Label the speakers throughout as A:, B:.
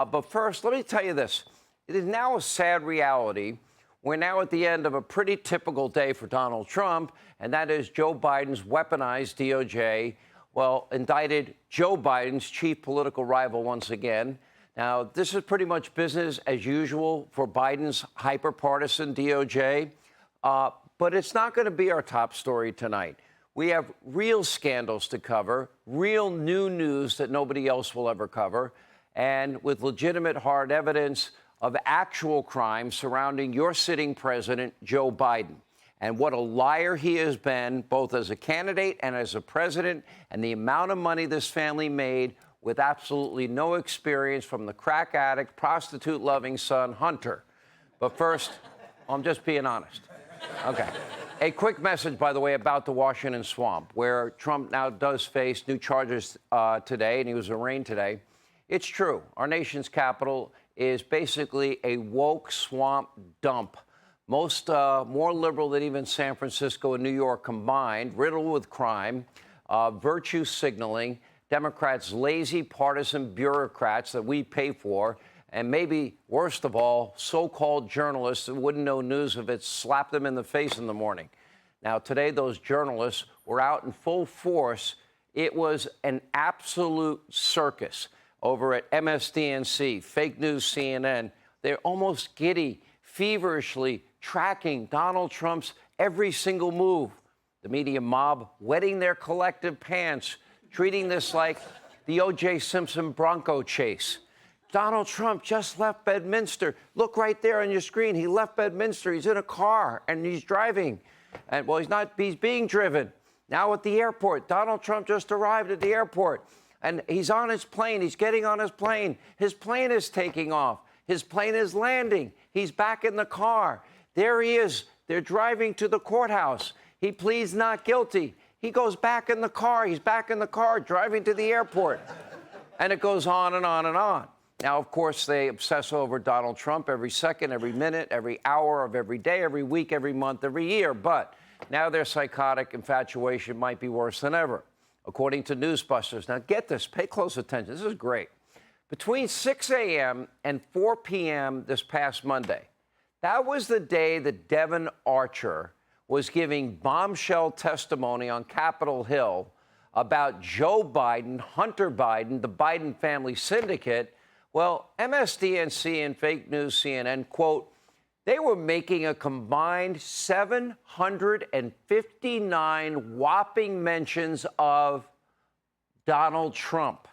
A: But first, let me tell you this. It is now a sad reality. We're now at the end of a pretty typical day for Donald Trump, and that is Joe Biden's weaponized DOJ, indicted Joe Biden's chief political rival once again. Now, this is pretty much business as usual for Biden's hyper-partisan DOJ, but it's not going to be our top story tonight. We have real scandals to cover, real new news that nobody else will ever cover, and with legitimate hard evidence of actual crimes surrounding your sitting president, Joe Biden. And what a liar he has been, both as a candidate and as a president, and the amount of money this family made with absolutely no experience from the crack addict, prostitute-loving son, Hunter. But first, I'm just being honest. Okay. A quick message, by the way, about the Washington swamp, where Trump now does face new charges today, and he was arraigned today. It's true. Our nation's capital is basically a woke swamp dump. More liberal than even San Francisco and New York combined, riddled with crime, virtue signaling, Democrats' lazy partisan bureaucrats that we pay for, and maybe worst of all, so-called journalists who wouldn't know news if it slapped them in the face in the morning. Now, today, those journalists were out in full force. It was an absolute circus over at MSDNC, fake news CNN. They're almost giddy, feverishly tracking Donald Trump's every single move. The media mob wetting their collective pants, treating this like the O.J. Simpson Bronco chase. Donald Trump just left Bedminster. Look right there on your screen. He left Bedminster. He's in a car and he's driving. And he's being driven. Now at the airport, Donald Trump just arrived at the airport and he's on his plane. He's getting on his plane. His plane is taking off. His plane is landing. He's back in the car. There he is. They're driving to the courthouse. He pleads not guilty. He goes back in the car. He's back in the car driving to the airport. And it goes on and on and on. Now, of course, they obsess over Donald Trump every second, every minute, every hour of every day, every week, every month, every year. But now their psychotic infatuation might be worse than ever, according to Newsbusters. Now, get this. Pay close attention. This is great. Between 6 a.m. and 4 p.m. this past Monday, that was the day that Devon Archer was giving bombshell testimony on Capitol Hill about Joe Biden, Hunter Biden, the Biden family syndicate. Well, MSDNC and fake news CNN, quote, they were making a combined 759 whopping mentions of Donald Trump,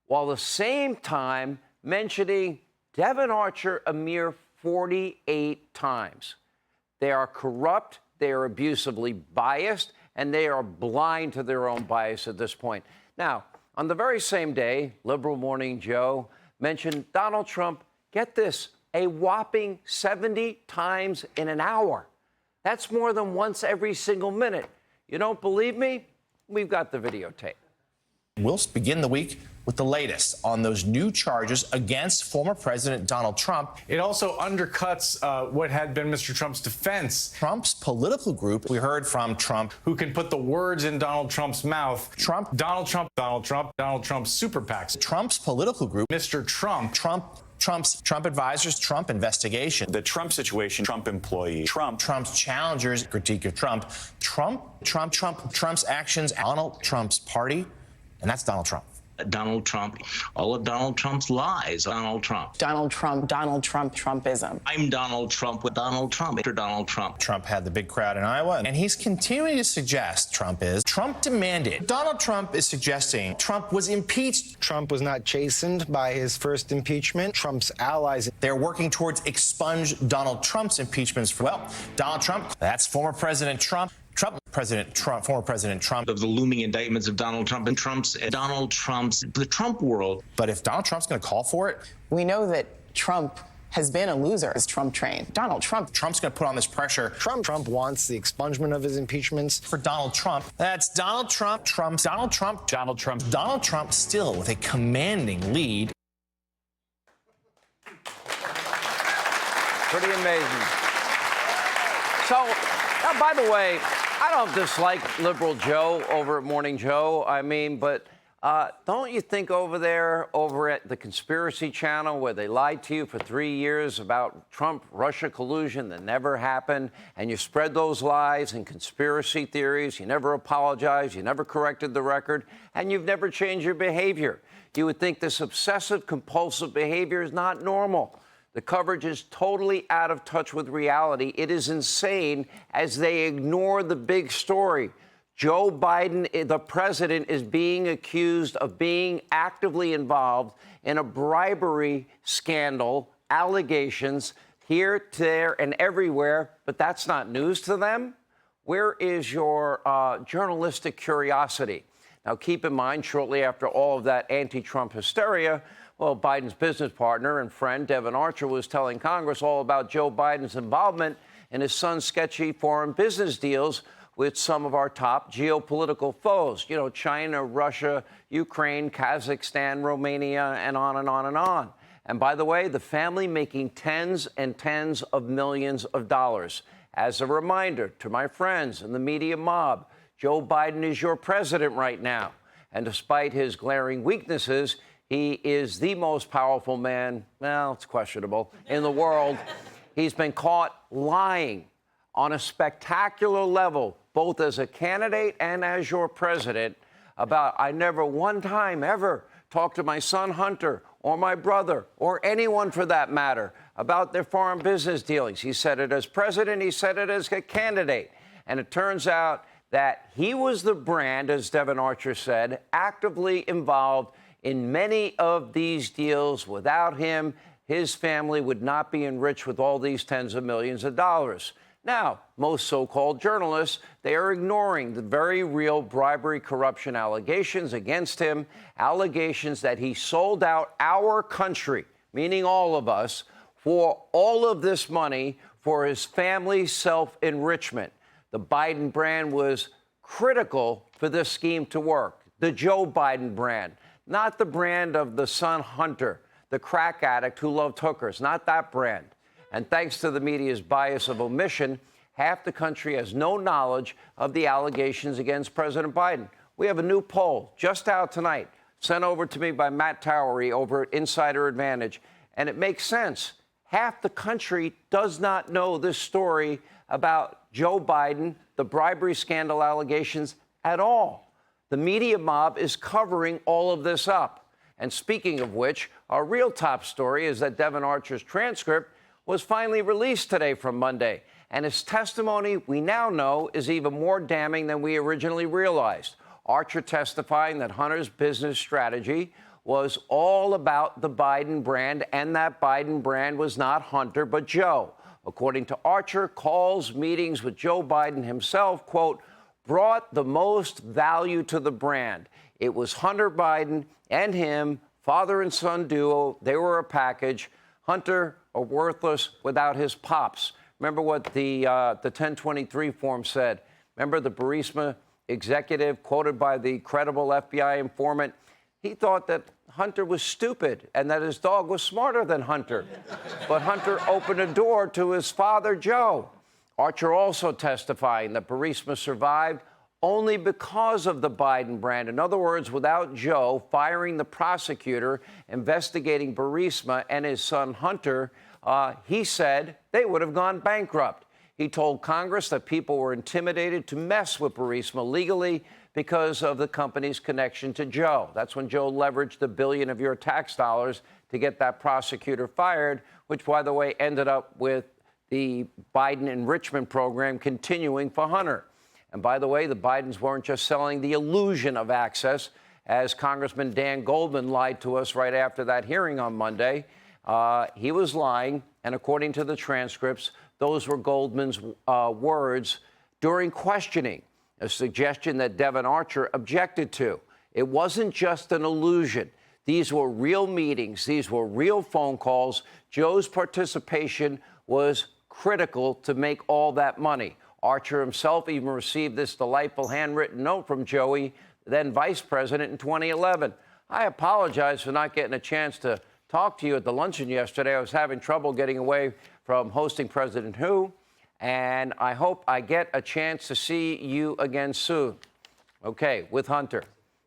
A: while at the same time mentioning Devon Archer a mere 48 times. They are corrupt, they are abusively biased, and they are blind to their own bias at this point. Now, on the very same day, Liberal Morning Joe mentioned Donald Trump, get this, a whopping 70 times in an hour. That's more than once every single minute. You don't believe me? We've got the videotape.
B: We'll begin the week with the latest on those new charges against former President Donald Trump.
C: It also undercuts what had been Mr. Trump's defense.
B: Trump's political group, we heard from Trump,
C: who can put the words in Donald Trump's mouth. Donald Trump, Trump's super PACs.
B: Trump's political group,
C: Mr. Trump.
B: Trump's Trump advisors, Trump investigation.
D: The Trump situation, Trump employee.
B: Trump's challengers, critique of Trump's actions, Donald Trump's party. And that's Donald Trump.
E: Donald Trump, all of Donald Trump's lies. Donald Trump, Trumpism. I'm Donald Trump with Donald Trump. After Donald Trump.
B: Trump had the big crowd in Iowa, and he's continuing to suggest Trump demanded. Donald Trump is suggesting Trump was impeached.
F: Trump was not chastened by his first impeachment. Trump's allies.
B: They're working towards expunge Donald Trump's impeachments. Donald Trump, that's former President Trump. former President Trump.
E: Of the looming indictments of Donald Trump and the Trump world.
B: But if Donald Trump's going to call for it.
G: We know that Trump has been a loser as Trump trained. Trump's
B: going to put on this pressure.
F: Trump wants the expungement of his impeachments.
B: For Donald Trump. That's Donald Trump. Donald Trump still with a commanding lead.
A: Pretty amazing. So, now, by the way, I don't dislike Liberal Joe over at Morning Joe. I mean, but Don't you think over at the Conspiracy Channel, where they lied to you for 3 years about Trump-Russia collusion that never happened, and you spread those lies and conspiracy theories, you never apologized, you never corrected the record, and you've never changed your behavior? You would think this obsessive-compulsive behavior is not normal. The coverage is totally out of touch with reality. It is insane as they ignore the big story. Joe Biden, the president, is being accused of being actively involved in a bribery scandal, allegations here, there, and everywhere, but that's not news to them. Where is your journalistic curiosity? Now, keep in mind, shortly after all of that anti-Trump hysteria, well, Biden's business partner and friend, Devon Archer, was telling Congress all about Joe Biden's involvement in his son's sketchy foreign business deals with some of our top geopolitical foes. You know, China, Russia, Ukraine, Kazakhstan, Romania, and on and on and on. And by the way, the family making tens and tens of millions of dollars. As a reminder to my friends in the media mob, Joe Biden is your president right now. And despite his glaring weaknesses, he is the most powerful man, well, it's questionable, in the world. He's been caught lying on a spectacular level, both as a candidate and as your president, about I never one time ever talked to my son Hunter or my brother or anyone for that matter about their foreign business dealings. He said it as president. He said it as a candidate. And it turns out that he was the brand, as Devon Archer said, actively involved in many of these deals. Without him, his family would not be enriched with all these tens of millions of dollars. Now, most so-called journalists, they are ignoring the very real bribery corruption allegations against him, allegations that he sold out our country, meaning all of us, for all of this money for his family's self-enrichment. The Biden brand was critical for this scheme to work, the Joe Biden brand. Not the brand of the son Hunter, the crack addict who loved hookers, not that brand. And thanks to the media's bias of omission, half the country has no knowledge of the allegations against President Biden. We have a new poll just out tonight, sent over to me by Matt Towery over at Insider Advantage, and it makes sense. Half the country does not know this story about Joe Biden, the bribery scandal allegations at all. The media mob is covering all of this up. And speaking of which, our real top story is that Devon Archer's transcript was finally released today from Monday. And his testimony, we now know, is even more damning than we originally realized. Archer testifying that Hunter's business strategy was all about the Biden brand, and that Biden brand was not Hunter, but Joe. According to Archer, calls, meetings with Joe Biden himself, quote, brought the most value to the brand. It was Hunter Biden and him, father and son duo. They were a package. Hunter, a worthless without his pops. Remember what the 1023 form said. Remember the Burisma executive quoted by the credible FBI informant? He thought that Hunter was stupid and that his dog was smarter than Hunter. But Hunter opened a door to his father, Joe. Archer also testifying that Burisma survived only because of the Biden brand. In other words, without Joe firing the prosecutor investigating Burisma and his son Hunter, he said they would have gone bankrupt. He told Congress that people were intimidated to mess with Burisma legally because of the company's connection to Joe. That's when Joe leveraged $1 billion of your tax dollars to get that prosecutor fired, which, by the way, ended up with the Biden enrichment program continuing for Hunter. And by the way, the Bidens weren't just selling the illusion of access, as Congressman Dan Goldman lied to us right after that hearing on Monday. He was lying, and according to the transcripts, those were Goldman's words during questioning, a suggestion that Devon Archer objected to. It wasn't just an illusion. These were real meetings. These were real phone calls. Joe's participation was critical to make all that money. Archer himself even received this delightful handwritten note from Joey, then vice president, in 2011. I apologize for not getting a chance to talk to you at the luncheon yesterday. I was having trouble getting away from hosting President Who, and I hope I get a chance to see you again soon. Okay, with Hunter.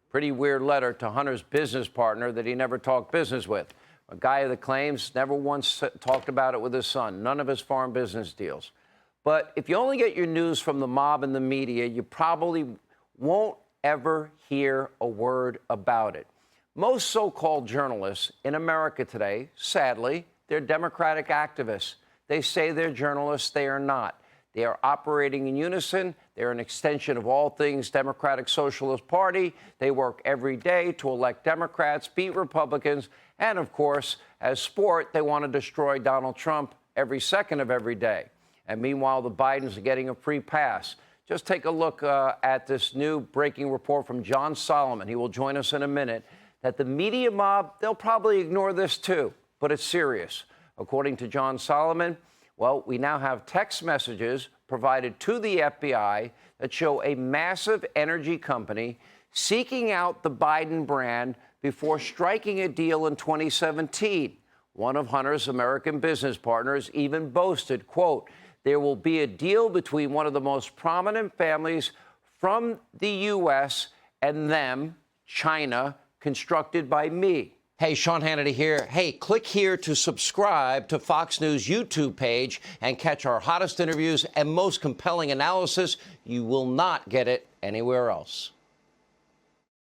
A: Pretty weird letter to Hunter's business partner that he never talked business with. A guy that claims never once talked about it with his son, none of his foreign business deals. But if you only get your news from the mob and the media, you probably won't ever hear a word about it. Most so-called journalists in America today, sadly, they're Democratic activists. They say they're journalists. They are not. They are operating in unison. They're an extension of all things Democratic Socialist Party. They work every day to elect Democrats, beat Republicans, and, of course, as sport, they want to destroy Donald Trump every second of every day. And meanwhile, the Bidens are getting a free pass. Just take a look at this new breaking report from John Solomon. He will join us in a minute. That the media mob, they'll probably ignore this too, but it's serious. According to John Solomon, well, we now have text messages provided to the FBI that show a massive energy company seeking out the Biden brand before striking a deal in 2017. One of Hunter's American business partners even boasted, quote, there will be a deal between one of the most prominent families from the U.S. and them, China, constructed by me. Hey, Sean Hannity here. Hey, click here to subscribe to Fox News YouTube page and catch our hottest interviews and most compelling analysis. You will not get it anywhere else.